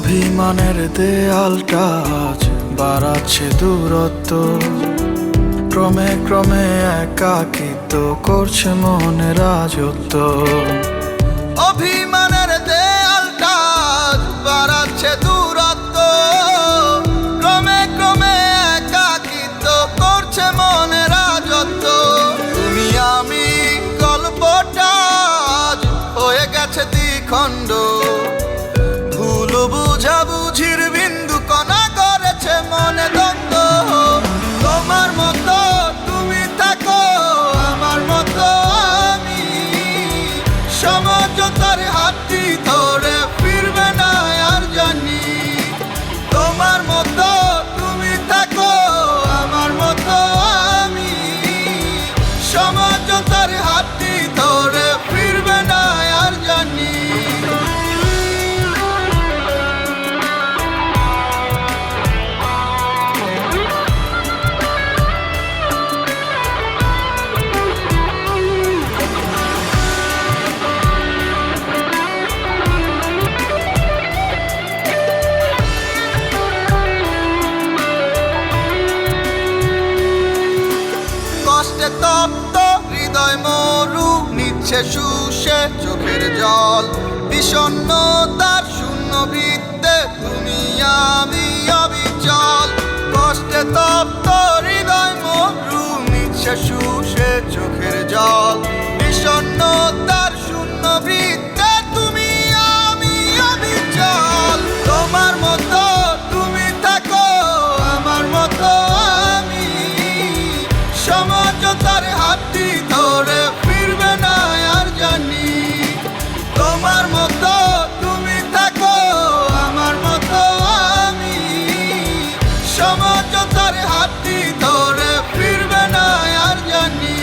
অভিমানের দেয়ালটা আজ বাড়াচ্ছে দূরত্ব, ক্রমে ক্রমে একাকিত্ব করছে মনে রাজত্ব। অভিমানের দেয়ালটা আজ বাড়াচ্ছে দূরত্ব, ক্রমে ক্রমে একাকিত্ব করছে মনে রাজত্ব। তুমি আমি গল্পটা আজ হয়ে গেছে দ্বিখণ্ড, ভুল বুঝাবুঝির বিন্দু কণা করেছে মনে দ্বন্দ্ব। তোমার মতো তুমি থাকো, আমার মতো আমি, সমঝোতার হাতটি ধরে ফিরবে না আর জানি। তোমার মতো তুমি থাকো, আমার মতো আমি, সমঝোতার হাতটি ধরে ফিরবে না আর জানি। কষ্টে তপ্ত হৃদয় মরু নিচ্ছে শুষে চোখের জল, বিষণ্ণতার শূন্য বৃত্তে তুমি আমি অবিচল। কষ্টে তপ্ত হৃদয় মরু নিচ্ছে শুষে চোখের জল, বিষণ্ণতার শূন্য বৃত্তে তুমি আমি অবিচল। তোমার মতো তুমি থাকো, আমার মতো আমি, সমঝোতার হাতটি ধরে ফিরবে না আর জানি। তোমার মতো তুমি থাকো, আমার মতো আমি, সমঝোতার হাতটি ধরে ফিরবে না আর জানি।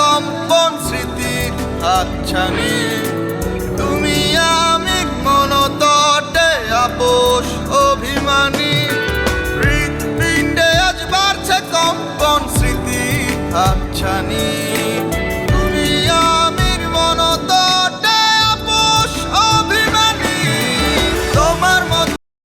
কম্পন স্মৃতির হাতছানি, তুমি আমি মনতটে আপোষ অভিমানী। হৃৎপিণ্ডে আজ বাড়ছে কম্পন স্মৃতির হাতছানি।